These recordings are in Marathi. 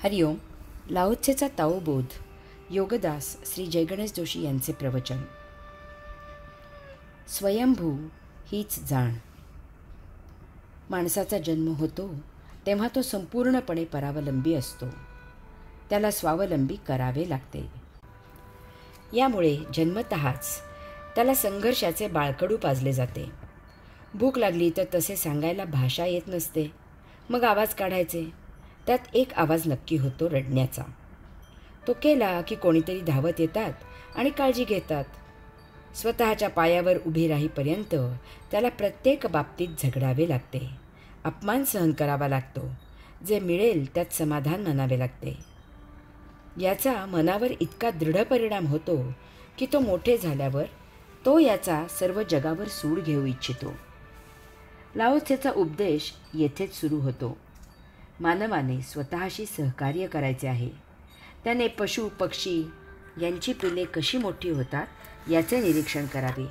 हरिओम. लाओत्सेचा ताओबोध. योगदास श्री जयगणेश जोशी यांचे प्रवचन. स्वयंभू हीच जाण. माणसाचा जन्म होतो तेव्हा तो संपूर्णपणे परावलंबी असतो. त्याला स्वावलंबी करावे लागते. यामुळे जन्मतःच त्याला संघर्षाचे बाळकडू पाजले जाते. भूक लागली तर तसे सांगायला भाषा येत नसते. मग आवाज काढायचे. त्यात एक आवाज नक्की होतो, रडण्याचा. तो केला की कोणीतरी धावत येतात आणि काळजी घेतात. स्वतःच्या पायावर उभी राहीपर्यंत त्याला प्रत्येक बाबतीत झगडावे लागते. अपमान सहन करावा लागतो. जे मिळेल त्यात समाधान मानावे लागते. याचा मनावर इतका दृढ परिणाम होतो की तो मोठे झाल्यावर तो याचा सर्व जगावर सूड घेऊ इच्छितो. लाओत्सेचा उपदेश येथेच सुरू होतो. मानवाने स्वतःशी सहकार्य करायचे आहे. त्याने पशु पक्षी यांची पिले कशी मोठी होतात याचे निरीक्षण करावे.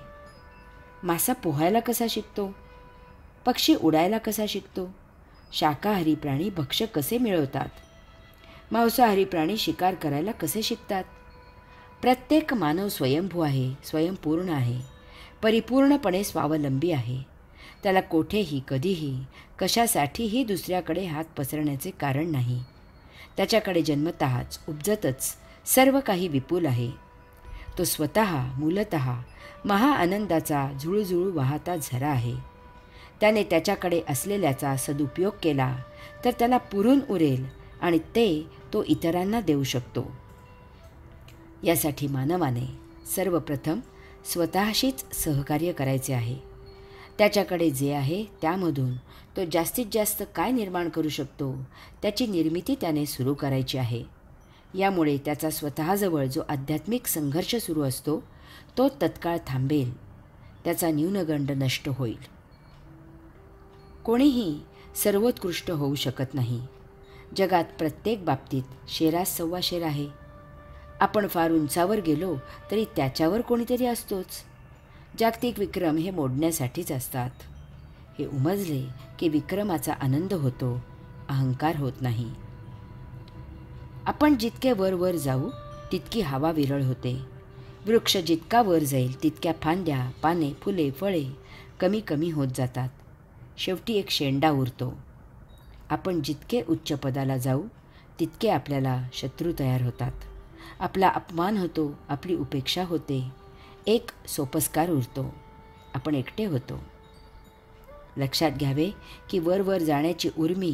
मासा पोहायला कसा शिकतो? पक्षी उडायला कसा शिकतो? शाकाहारी प्राणी भक्ष्य कसे मिळवतात? मांसाहारी प्राणी शिकार करायला कसे शिकतात? प्रत्येक मानव स्वयंभू आहे, स्वयंपूर्ण आहे, परिपूर्णपणे स्वावलंबी आहे. त्याला कोठेही कधीही कशासाठीही दुसऱ्याकडे हात पसरण्याचे कारण नाही. त्याच्याकडे जन्मतःच उपजतच सर्व काही विपुल आहे. तो स्वतः मूलतः महाआनंदाचा झुळझुळू वाहता झरा आहे. त्याने त्याच्याकडे असलेल्याचा सदुपयोग केला तर त्याला पुरून उरेल आणि ते तो इतरांना देऊ शकतो. यासाठी मानवाने सर्वप्रथम स्वतःशीच सहकार्य करायचे आहे. त्याच्याकडे जे आहे त्यामधून तो जास्तीत जास्त काय निर्माण करू शकतो त्याची निर्मिती त्याने सुरू करायची आहे. यामुळे त्याचा स्वतःजवळ जो आध्यात्मिक संघर्ष सुरू असतो तो तत्काळ थांबेल. त्याचा न्यूनगंड नष्ट होईल. कोणीही सर्वोत्कृष्ट होऊ शकत नाही. जगात प्रत्येक बाबतीत शेरास सव्वा शेर आहे. आपण फार उंचावर गेलो तरी त्याच्यावर कोणीतरी असतोच. जागतिक विक्रम हे मोडण्यासाठीच असतात. हे उमजले की विक्रमाचा आनंद होतो, अहंकार होत नाही. आपण जितके वर वर जाऊ तितकी हवा विरळ होते. वृक्ष जितका वर जाईल तितक्या फांद्या, पाने, फुले, फळे कमी कमी होत जातात. शेवटी एक शेंडा उरतो. आपण जितके उच्च पदाला जाऊ तितके आपल्याला शत्रू तयार होतात. आपला अपमान होतो, आपली उपेक्षा होते. एक सोपस्कार उरतो. आपण एकटे होतो. लक्षात घ्यावे की वर वर जाण्याची उर्मी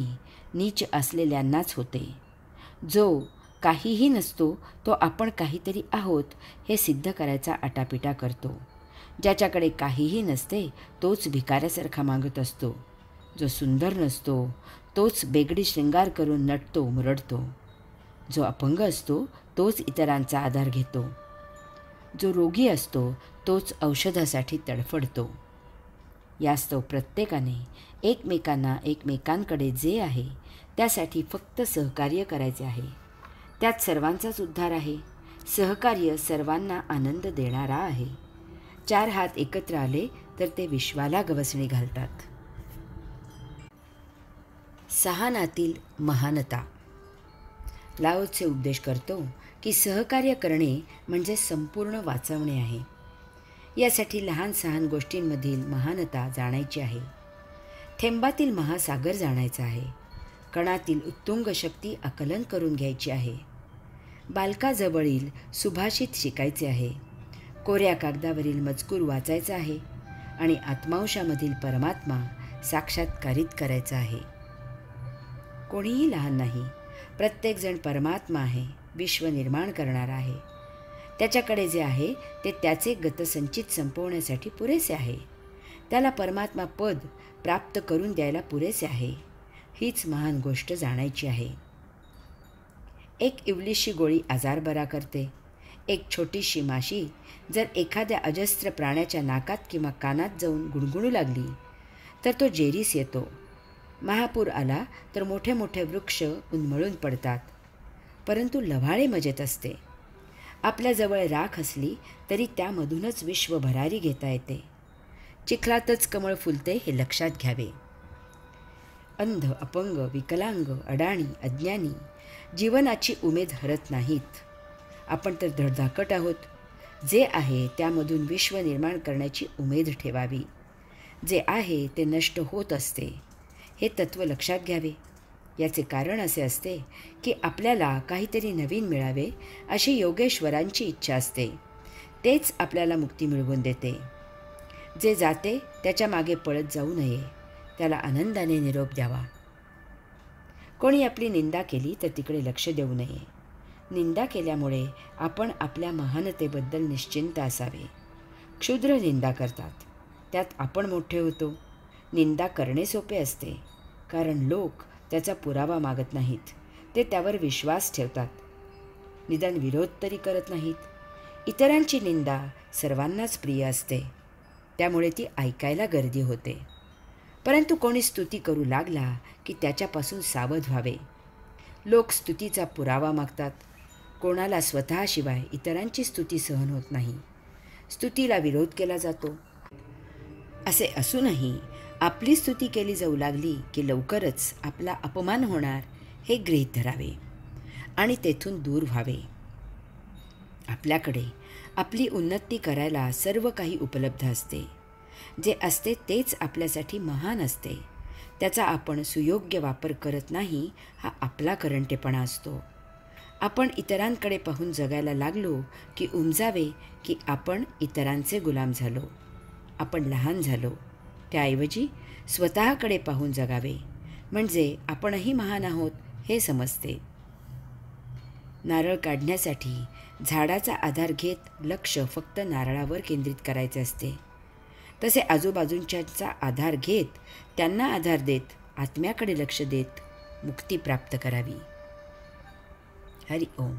नीच असलेल्यांनाच होते. जो काहीही नसतो तो आपण काहीतरी आहोत हे सिद्ध करायचा आटापिटा करतो. ज्याच्याकडे काहीही नसते तोच भिकाऱ्यासारखा मागत असतो. जो सुंदर नसतो तोच बेगडी शृंगार करून नटतो, मुरडतो. जो अपंग असतो तोच इतरांचा आधार घेतो. जो रोगी असतो तोच औषधासाठी तडफडतो. यास्तव प्रत्येकाने एकमेकांकडे जे आहे त्यासाठी फक्त सहकार्य करायचे आहे. त्यात सर्वांचाच उद्धार आहे. सहकार्य सर्वांना आनंद देणारा आहे. 4 हात एकत्र आले तर ते विश्वाला गवसणी घालतात. सहानातील महानता. लाओत्से उपदेश करतो की सहकार्य करणे म्हणजे संपूर्ण वाचवणे आहे. यासाठी लहान सहान गोष्टींमधील महानता जाणायची आहे. थेंबातील महासागर जाणायचा आहे. कणातील उत्तुंग शक्ती आकलन करून घ्यायची आहे. बालकाजवळील सुभाषित शिकायचे आहे. कोऱ्या कागदावरील मजकूर वाचायचा आहे आणि आत्मांशामधील परमात्मा साक्षात्कारित करायचा आहे. कोणीही लहान नाही. प्रत्येकजण परमात्मा आहे, विश्व निर्माण करणारा आहे. त्याच्याकडे जे आहे ते त्याचे गतसंचित संपवण्यासाठी पुरेसे आहे. त्याला परमात्मा पद प्राप्त करून द्यायला पुरेसे आहे. हीच महान गोष्ट जाणायची आहे. एक इवलीशी गोळी आजार बरा करते. एक छोटीशी माशी जर एखाद्या अजस्त्र प्राण्याच्या नाकात किंवा कानात जाऊन गुणगुणू लागली तर तो जेरीस येतो. महापूर आला तर मोठे मोठे वृक्ष उन्मळून पडतात. परंतु लव्हाळे मजेत असते. आपल्याजवळ राख असली तरी त्यामधूनच विश्व भरारी घेता येते. चिखलातच कमळ फुलते हे लक्षात घ्यावे. अंध, अपंग, विकलांग, अडाणी, अज्ञानी जीवनाची उमेद हरत नाहीत. आपण तर धडधाकट आहोत. जे आहे त्यामधून विश्व निर्माण करण्याची उमेद ठेवावी. जे आहे ते नष्ट होत असते, हे तत्त्व लक्षात घ्यावे. याचे कारण असे असते की आपल्याला काहीतरी नवीन मिळावे अशी योगेश्वरांची इच्छा असते. तेच आपल्याला मुक्ती मिळवून देते. जे जाते त्याच्या मागे पळत जाऊ नये, त्याला आनंदाने निरोप द्यावा. कोणी आपली निंदा केली तर तिकडे लक्ष देऊ नये. निंदा केल्यामुळे आपण आपल्या महानतेबद्दल निश्चिंत असावे. क्षुद्र निंदा करतात, त्यात आपण मोठे होतो. निंदा करणे सोपे असते, कारण लोक त्याचा पुरावा मागत नाहीत. ते त्यावर विश्वास ठेवतात, निदान विरोध तरी करत नाहीत. इतरांची निंदा सर्वांनाच प्रिय असते, त्यामुळे ती ऐकायला गर्दी होते. परंतु कोणी स्तुती करू लागला की त्याच्यापासून सावध व्हावे. लोक स्तुतीचा पुरावा मागतात. कोणाला स्वतःशिवाय इतरांची स्तुती सहन होत नाही. स्तुतीला विरोध केला जातो. असे असूनही आपली स्तुती केली जाऊ लागली की लवकरच आपला अपमान होणार हे गृहीत धरावे आणि तेथून दूर व्हावे. आपल्याकडे आपली उन्नती करायला सर्व काही उपलब्ध असते. जे असते तेच आपल्यासाठी महान असते. त्याचा आपण सुयोग्य वापर करत नाही, हा आपला करंटेपणा असतो. आपण इतरांकडे पाहून जगायला लागलो की उमजावे की आपण इतरांचे गुलाम झालो, आपण लहान झालो. त्याऐवजी स्वतःकडे पाहून जगावे, म्हणजे आपणही महान आहोत हे समजते. नारळ काढण्यासाठी झाडाचा आधार घेत लक्ष फक्त नारळावर केंद्रित करायचे असते. तसे आजूबाजूंच्या आधार घेत, त्यांना आधार देत, आत्म्याकडे लक्ष देत मुक्ती प्राप्त करावी. हरि ओम.